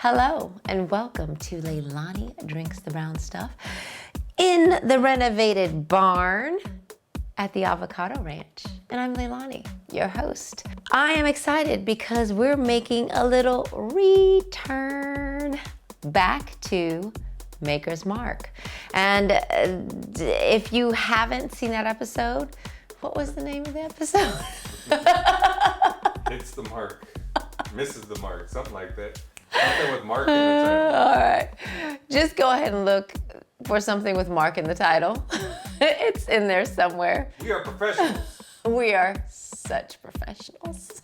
Hello and welcome to Leilani Drinks the Brown Stuff in the renovated barn at the Avocado Ranch. And I'm Leilani, your host. I am excited because we're making a little return back to Maker's Mark. And if you haven't seen that episode, what was the name of the episode? Hits the mark, misses the mark, something like that. Something with Mark in the title. All right, just go ahead and look for something with Mark in the title. It's in there somewhere. We are professionals. We are such professionals.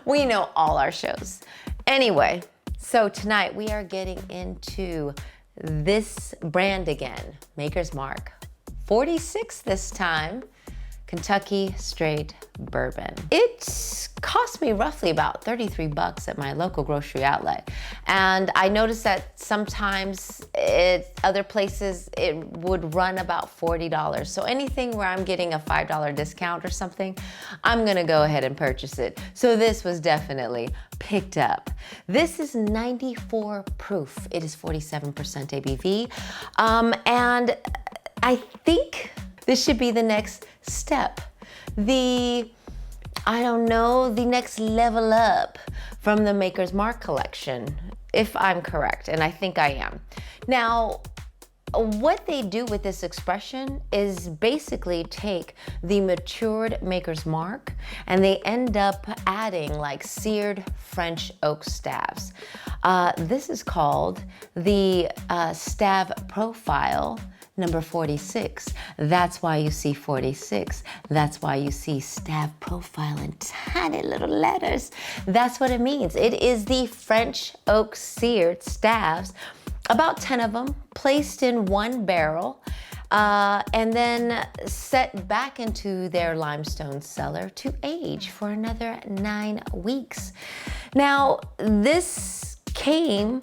We know all our shows. Anyway, so tonight we are getting into this brand again, Maker's Mark. 46 this time, Kentucky Straight Bourbon. It cost me roughly about 33 bucks at my local grocery outlet. And I noticed that sometimes other places it would run about $40. So anything where I'm getting a $5 discount or something, I'm gonna go ahead and purchase it. So this was definitely picked up. This is 94 proof. It is 47% ABV. And I think this should be the next step. The next level up from the Maker's Mark collection, if I'm correct, and I think I am. Now, what they do with this expression is basically take the matured Maker's Mark and they end up adding like seared French oak staves. This is called the Stave Profile number 46. That's why you see 46. That's why you see Stave Profile in tiny little letters. That's what it means. It is the French oak seared staves, about 10 of them, placed in one barrel, and then set back into their limestone cellar to age for another 9 weeks. Now, this came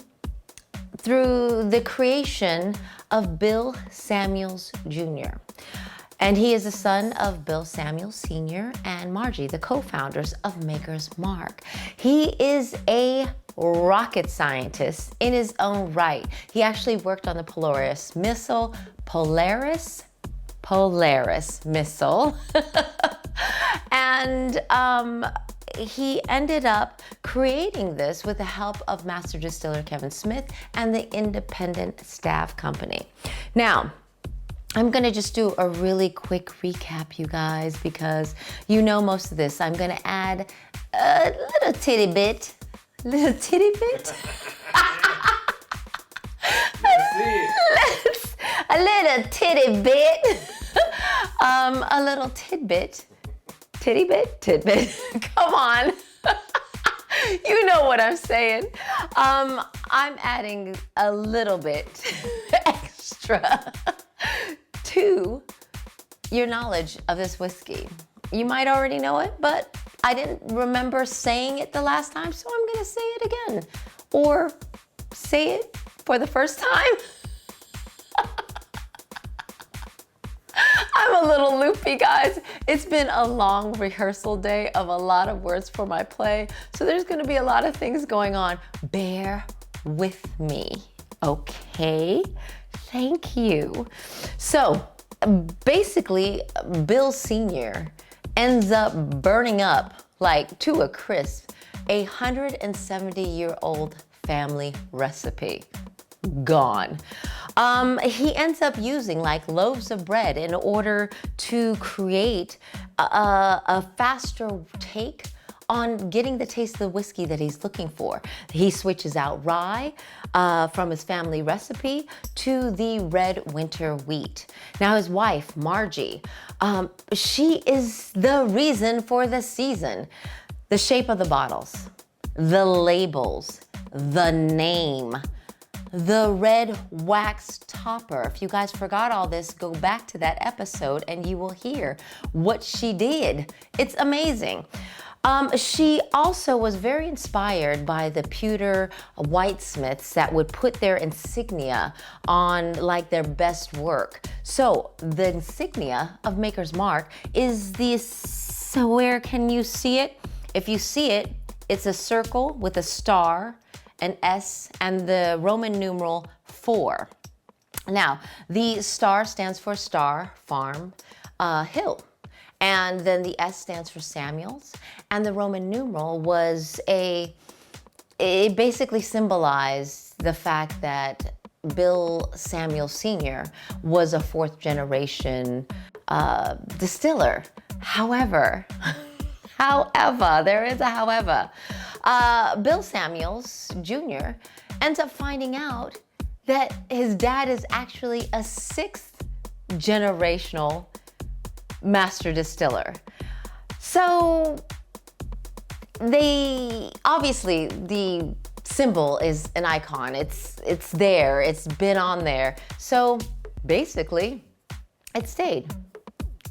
through the creation of Bill Samuels Jr. And he is the son of Bill Samuels Sr. and Margie, the co-founders of Maker's Mark. He is a rocket scientist in his own right. He actually worked on the Polaris missile, Polaris missile. And he ended up creating this with the help of master distiller Kevin Smith and the Independent Stave Company. Now, I'm gonna just do a really quick recap, you guys, because you know most of this. I'm gonna add a little titty bit. A little tidbit. Tidbit. Come on. You know what I'm saying. I'm adding a little bit extra to your knowledge of this whiskey. You might already know it, but I didn't remember saying it the last time, so I'm gonna say it again. Or say it for the first time. I'm a little loopy, guys. It's been a long rehearsal day of a lot of words for my play, so there's gonna be a lot of things going on. Bear with me, okay? Thank you. So, basically, Bill Sr. ends up burning up, like to a crisp, 170-year-old family recipe. Gone. He ends up using like loaves of bread in order to create a faster take on getting the taste of the whiskey that he's looking for. He switches out rye from his family recipe to the red winter wheat. Now his wife, Margie, she is the reason for the season. The shape of the bottles, the labels, the name, the red wax topper. If you guys forgot all this, go back to that episode and you will hear what she did. It's amazing. She also was very inspired by the pewter whitesmiths that would put their insignia on like their best work. So the insignia of Maker's Mark is this, so where can you see it? If you see it, it's a circle with a star an S, and the Roman numeral 4. Now, the star stands for Star Farm Hill. And then the S stands for Samuels. And the Roman numeral was it basically symbolized the fact that Bill Samuels Sr. was a 4th generation distiller. However, there is a however. Bill Samuels Jr. ends up finding out that his dad is actually a 6th generational master distiller. So obviously the symbol is an icon. It's there. It's been on there. So basically, it stayed.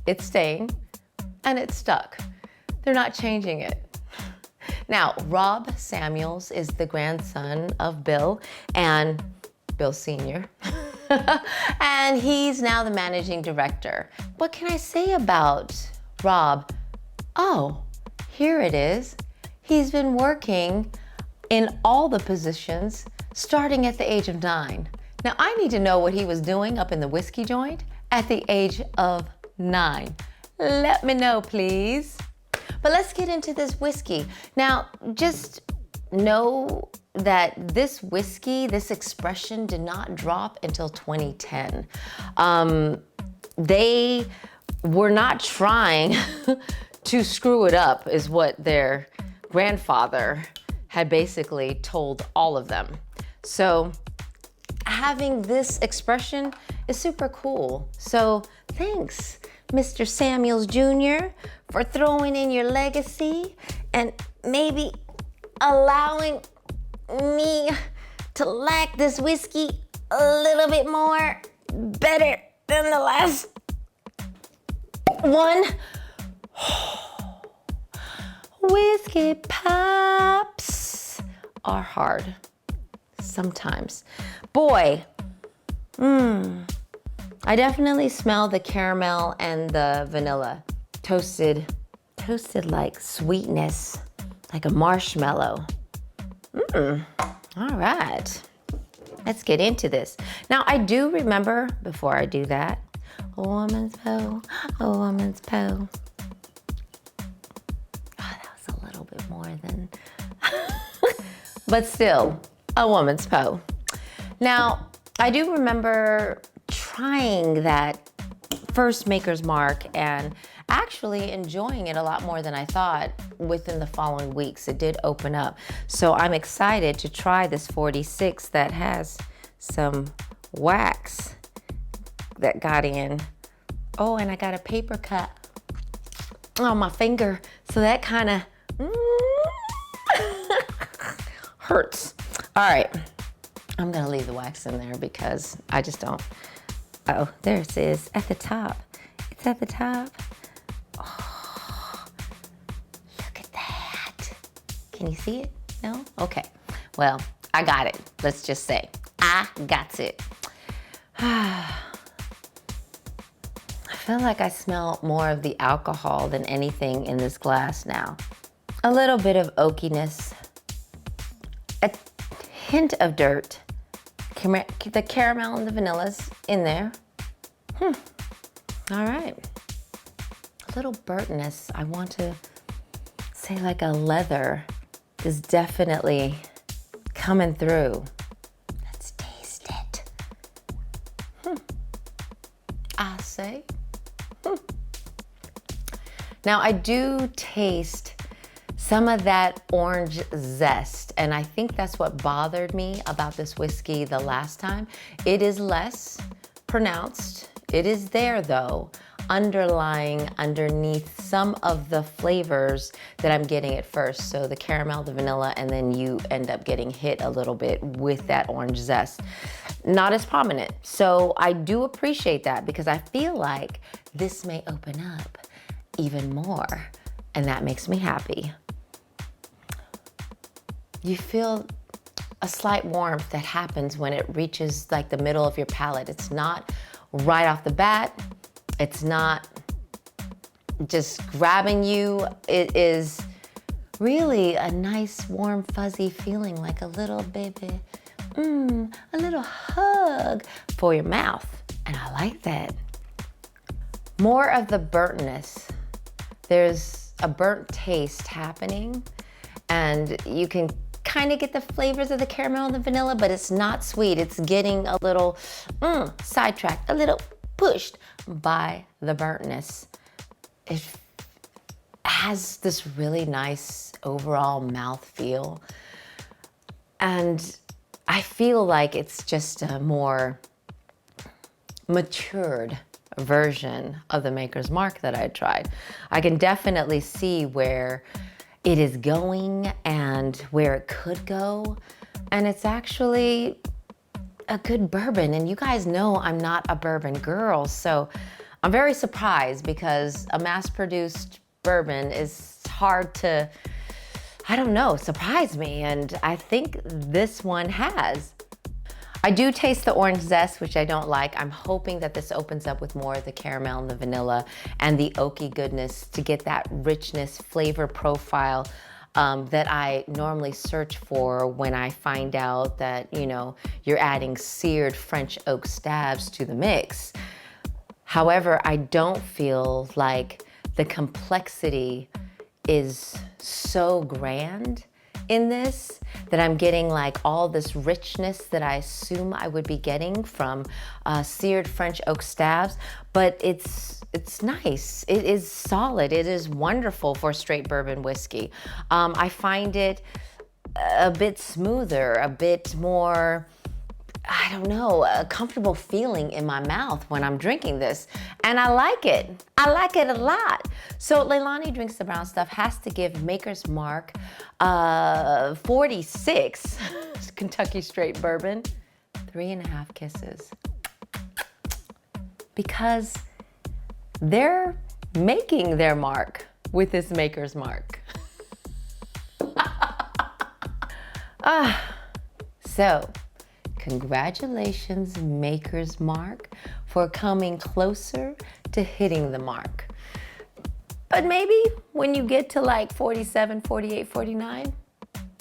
It's staying, and it's stuck. They're not changing it. Now, Rob Samuels is the grandson of Bill and Bill Sr. And he's now the managing director. What can I say about Rob? Oh, here it is. He's been working in all the positions starting at the age of 9. Now, I need to know what he was doing up in the whiskey joint at the age of 9. Let me know, please. But let's get into this whiskey. Now, just know that this whiskey, this expression did not drop until 2010. They were not trying to screw it up, is what their grandfather had basically told all of them. So having this expression is super cool. So thanks, Mr. Samuels Jr., for throwing in your legacy and maybe allowing me to like this whiskey a little bit more better than the last one. Whiskey pops are hard sometimes. Boy, I definitely smell the caramel and the vanilla. Toasted like sweetness, like a marshmallow. All right, let's get into this. Now, I do remember, before I do that, a woman's Poe, a woman's Poe. Oh, that was a little bit more than, but still, a woman's Poe. Now, I do remember trying that first Maker's Mark and actually enjoying it a lot more than I thought within the following weeks. It did open up. So I'm excited to try this 46 that has some wax that got in. Oh, and I got a paper cut on my finger. So that kind of hurts. All right. I'm going to leave the wax in there because I just don't. Oh, there it is at the top. It's at the top. Oh, look at that. Can you see it? No? Okay. Well, I got it. Let's just say I got it. I feel like I smell more of the alcohol than anything in this glass now. A little bit of oakiness, a hint of dirt. The caramel and the vanilla's in there. All right. A little burntness. I want to say like a leather is definitely coming through. Let's taste it. I say. Now I do taste some of that orange zest, and I think that's what bothered me about this whiskey the last time. It is less pronounced. It is there though, underlying underneath some of the flavors that I'm getting at first. So the caramel, the vanilla, and then you end up getting hit a little bit with that orange zest. Not as prominent. So I do appreciate that because I feel like this may open up even more, and that makes me happy. You feel a slight warmth that happens when it reaches like the middle of your palate. It's not right off the bat. It's not just grabbing you. It is really a nice, warm, fuzzy feeling, like a little baby, a little hug for your mouth. And I like that. More of the burntness. There's a burnt taste happening, and you can kind of get the flavors of the caramel and the vanilla, but it's not sweet. It's getting a little sidetracked, a little pushed by the burntness. It has this really nice overall mouth feel, and I feel like it's just a more matured version of the Maker's Mark that I tried. I can definitely see where it is going and where it could go, and it's actually a good bourbon. And you guys know I'm not a bourbon girl, so I'm very surprised, because a mass-produced bourbon is hard to, I don't know, surprise me, and I think this one has. I do taste the orange zest, which I don't like. I'm hoping that this opens up with more of the caramel and the vanilla and the oaky goodness to get that richness, flavor profile that I normally search for when I find out that, you know, you're adding seared French oak stabs to the mix. However, I don't feel like the complexity is so grand in this that I'm getting like all this richness that I assume I would be getting from seared French oak stabs, but it's nice. It is solid. It is wonderful for straight bourbon whiskey. I find it a bit smoother, a bit more, I don't know, a comfortable feeling in my mouth when I'm drinking this. And I like it. I like it a lot. So Leilani Drinks the Brown Stuff has to give Maker's Mark 46 Kentucky Straight Bourbon 3.5 kisses. Because they're making their mark with this Maker's Mark. So, congratulations, Maker's Mark, for coming closer to hitting the mark. But maybe when you get to like 47, 48, 49,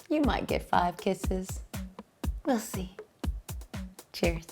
you might get 5 kisses. We'll see. Cheers.